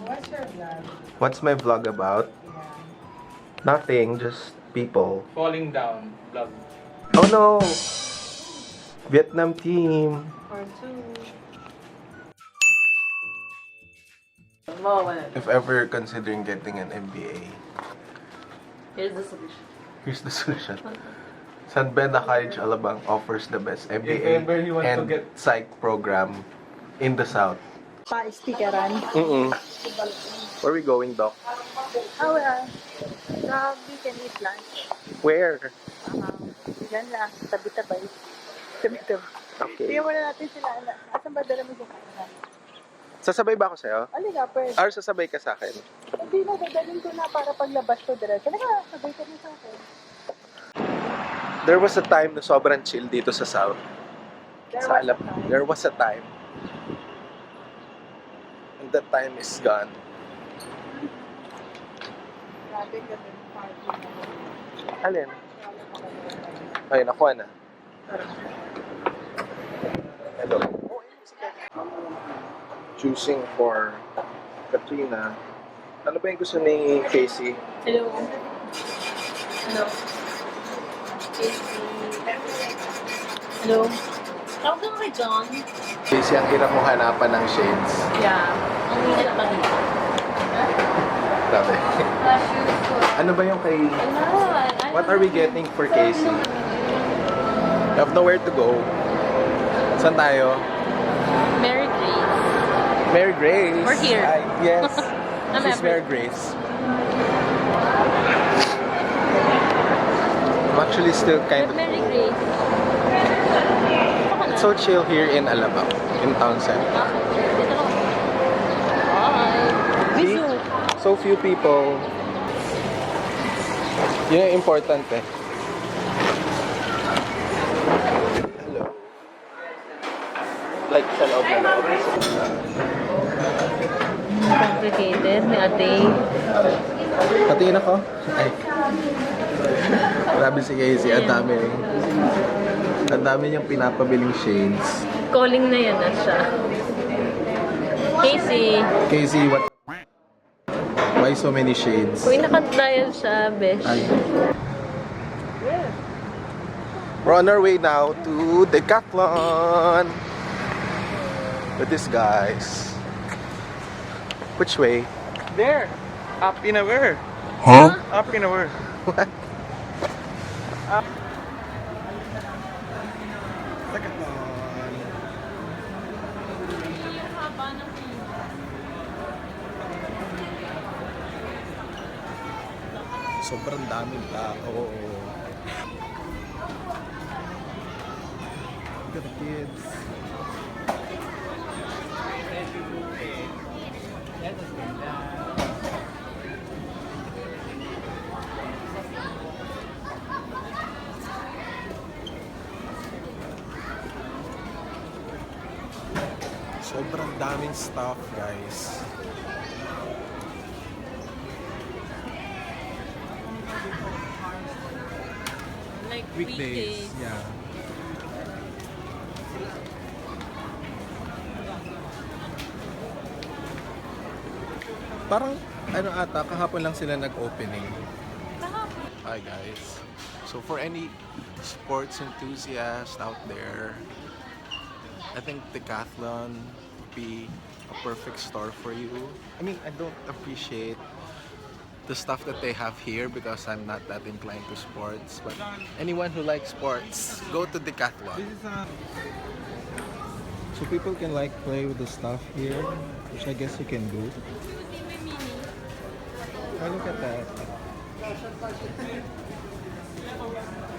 What's your vlog? What's my vlog about? Yeah. Nothing, just people. Falling down vlog. Oh no! Vietnam team. Part 2. If ever you're considering getting an MBA, Here's the solution. here's the solution. San Beda College Alabang offers the best If MBA ever you want to and get- psych program in the South. Pa-stikeran. Where are we going, Doc? Oh, we can eat lunch. Where? Yan lang, tabi-tabay. Tabi-tabay. Okay. Tingnan muna natin sila. Asan ba dala mo yung kainan? Sasabay ba ako sa'yo? Alika, pwede. Or sasabay ka sa akin? Hindi na, dadalhin ko na para paglabas ko diretso. Talaga, sabay ka na sa akin. There was a time na sobrang chill dito sa South. There was a time. And that time is gone. Grabe ka din, party na. Alin? Ay, nakuha na. Hello. Choosing for Katrina. Ano ba yung gusto ni Casey? Hello. Hello. Hello. Tawag ka kay John. Casey, ang hirap mo hanapan ng shades. Yeah. Ang hirap ba dito? Sabi. Ano ba yung kay... What are we getting for Casey? We have nowhere to go. Saan tayo? Mary Grace. Mary Grace. We're here. Ay, yes. I'm She's Mary. Mary Grace. I'm actually still kind of... Mary Grace. It's so chill here in Alabang, in town center. See? So few people. Yun yung important eh. Hello. Like sa loob na loob. Complicated ni ate. Patingin ako. Ay. Grabe si Casey. Ang dami. Ang dami niyang pinapabiling shades. Calling na yan na siya. Casey. Casey, what? Why so many shades? Uy, nakadial siya, besh. Ay. We're on our way now to Decathlon with these guys. Which way? There! Up in a where? Huh? Up in a where? What? Sobrang daming tao. Look at the kids. Sobrang daming stuff, guys. Like Weekdays, yeah. Parang ano ata, kahapon lang sila nag-opening. Hi guys. So for any sports enthusiast out there, I think Decathlon would be a perfect store for you. I mean, I don't appreciate the stuff that they have here because I'm not that inclined to sports. But anyone who likes sports, go to Decathlon. So people can like play with the stuff here, which I guess you can do. Oh, look at that.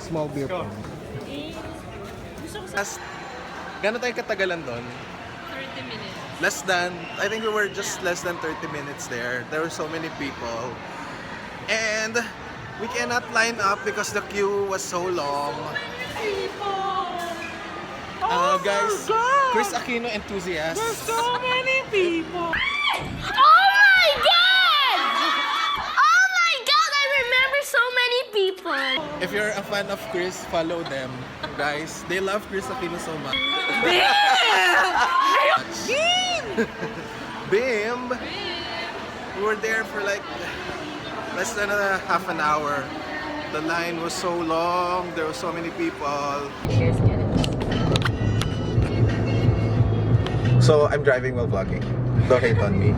Small beer pong. Gano'n tayo katagalan doon? 30 minutes. I think we were just less than 30 minutes there. There were so many people. And we cannot line up because the queue was so long. Guys, Chris Aquino enthusiast. There's so many people. Oh my god! Oh my god, I remember so many people. If you're a fan of Chris, follow them. Guys, they love Chris Aquino so much. Bim! We were there for like less than a half an hour. The line was so long, there were so many people. Cheers, So I'm driving while vlogging. Don't hate on me.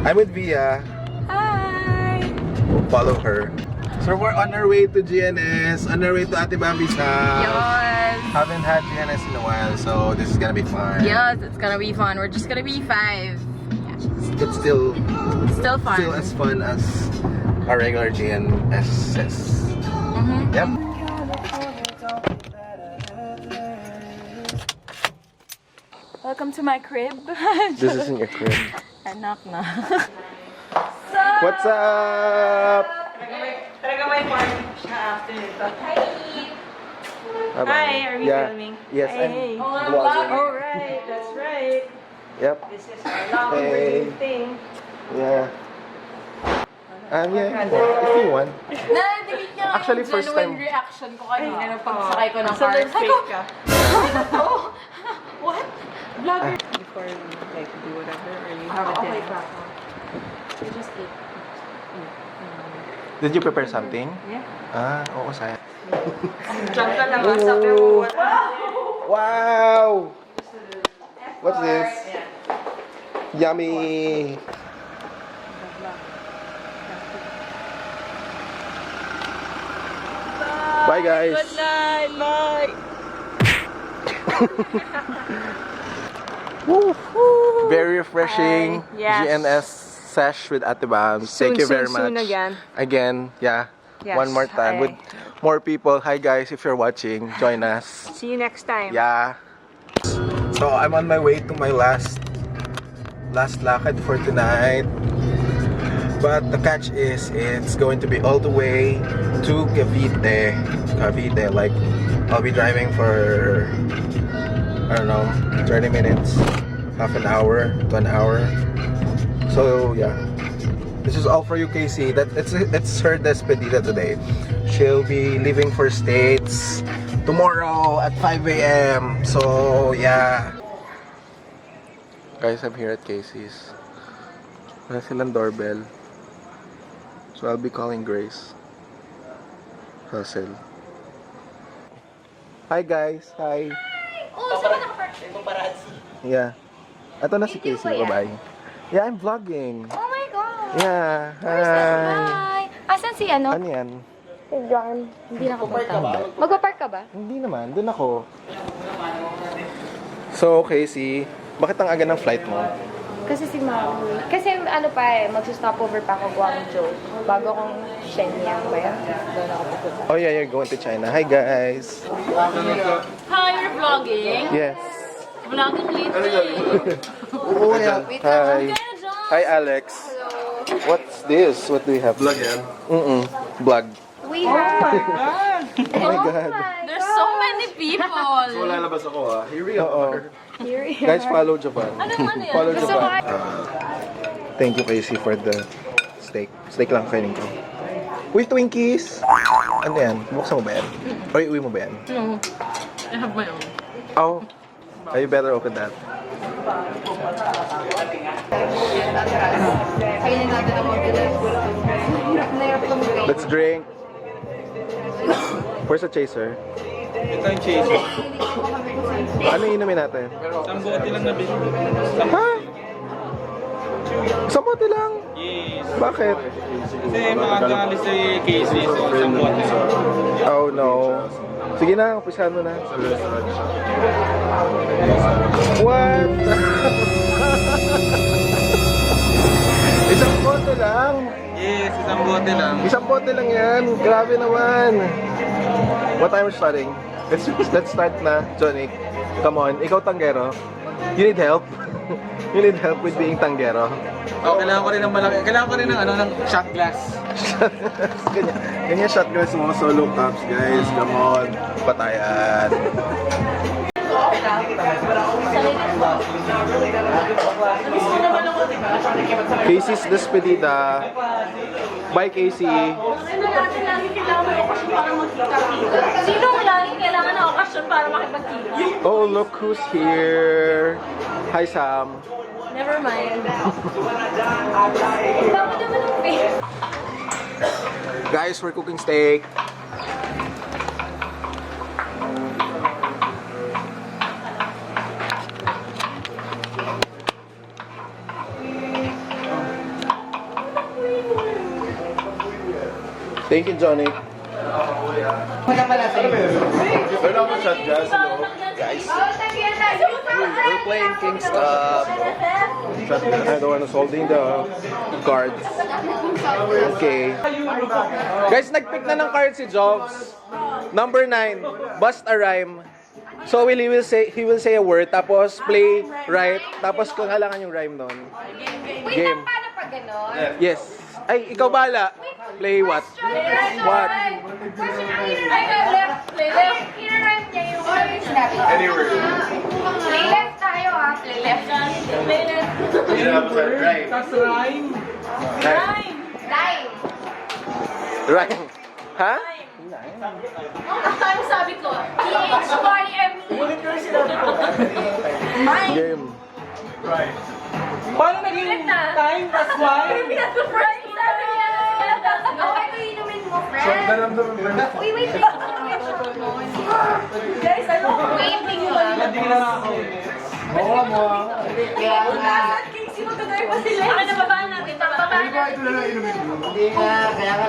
I'm with Via. Hi! Follow her. So we're on our way to GNS, on our way to Ate Bambi's house. Yes! Haven't had GNS in a while, so this is gonna be fun. Yes, it's gonna be fun. We're just gonna be 5. It's still Still fun. still as fun as our regular GNSS. Yep. Welcome to my crib. This isn't your crib. Anak na. What's up? Talaga may party siya after nito. Bye-bye. Hi, are we Yeah. filming? Yes, Hey. I'm vlogging. Alright, that's right. Yep. This is our long overdue thing. Yeah. Yeah. If you want. Na-delete niya nga Actually, yung first genuine time- reaction ko kanina nung pagsakay ko ng car. Sometimes Sabi ko, fake ka. oh, what? Vlogger? Before you like do whatever or you have a Okay dinner. ba? I just ate. Did you prepare something? Yeah. Oo, saya. Diyan ka lang sa pero wala. Wow! What's this? Yummy! Bye guys! Good night, bye. Very refreshing Hi. Yes. GNS sesh with Ate Bams. Thank you very much. Soon again. Again, yeah. Yes, One more time hi. with more people. Hi guys, if you're watching, join us. See you next time. Yeah. So I'm on my way to my last lakad for tonight. But the catch is it's going to be all the way to Cavite. Cavite, like I'll be driving for I don't know, 30 minutes, half an hour to an hour. So yeah. This is all for you, Casey. It's her despedida today. She'll be leaving for States tomorrow at 5 a.m. So yeah. Guys, I'm here at Casey's. Wala silang doorbell. So I'll be calling Grace. Hustle. Hi guys. Hi. Oh, saan ka nakapark? Yeah. Ito na si Casey. Bye-bye. Yeah, I'm vlogging. Oh my God! Yeah. Where's that? Hi. Bye! Asan si ano? Ano yan? Si John. Hindi nakapunta. Magpapark ka ba? Hindi naman. Doon ako. So, Casey, bakit ang aga ng flight mo? Kasi si Mami. Kasi ano pa eh, magsa-stopover pa ako Guangzhou. Bago akong Shenyang ba yan? Doon ako pupunta. Oh yeah, you're going to China. Hi guys. Hi, you're vlogging. Yes. Vlogging lately. Oh yeah. Hi. Hi Alex. What's this? What do we have? Vlog yan. Vlog. We have... Oh my God. There's so many people. lalabas ako Here we are. Here we Guys, are. follow Japan. Anong ano yan? Follow Gusto Japan. ko Thank you Casey for the steak. Steak lang kainin ko. Uy, Twinkies! Ano yan? Buksan mo ba yan? Or iuwi mo ba yan? No. I have my own. Oh. You better open that. Kainin natin ang mabilis. Nahirap tumigay. Let's drink. Where's the chaser? Ito yung chaser. Ano inumin natin? Isang bote lang na bilhin. Ha? Isang bote lang? Yes. Bakit? Kasi maaga alis si Casey, so isang bote lang. Oh no. Sige na, umpisahan mo na. What? Isang bote lang. Yes, isang bote lang. Isang bote lang yan. Grabe naman. What time are we starting? Let's start na, Johnny. Come on, ikaw tanggero. You need help? You need help with being tanggero? Oh, kailangan ko rin ng malaki. Kailangan ko rin ng ng shot glass. Ganyan shot guys, mga solo cups guys. Come on. Patayan. Casey's despedida. Bye Casey. para magkita-kita. Sino ang laging kailangan ng okasyon para makipagkita? Oh, look who's here. Hi, Sam. Never mind. Ang dami naman ng face. Guys, we're cooking steak. Thank you, Johnny. Turn off the shot, Jazz. Hello. Guys, we're playing King's Cup. I don't want to holding the cards. Okay. Guys, nag-pick na ng card si Jobs. Number 9, bust a rhyme. So he will say a word, tapos play right, tapos kung halangan yung rhyme nun. Wait Game. lang, paano pag gano'n? Yes. Ay, ikaw bala. Play what? What? Question, ang left. Play left. Hinarime niya yung left. Anywhere. Play left tayo play left. Play left. Right. That's rhyme. Time. Line. Right. Ha? Ano sabi ko? T-H-Y-M-E. Game. Paano naging time? That's why. Okay, ito inumin mo, friend. Uy, wait. Guys, ano? Waiting lang. Hindi na ako. King, sino tagay pa sila? Baka nababaan natin. Bababaan natin. Hindi nga, kaya nga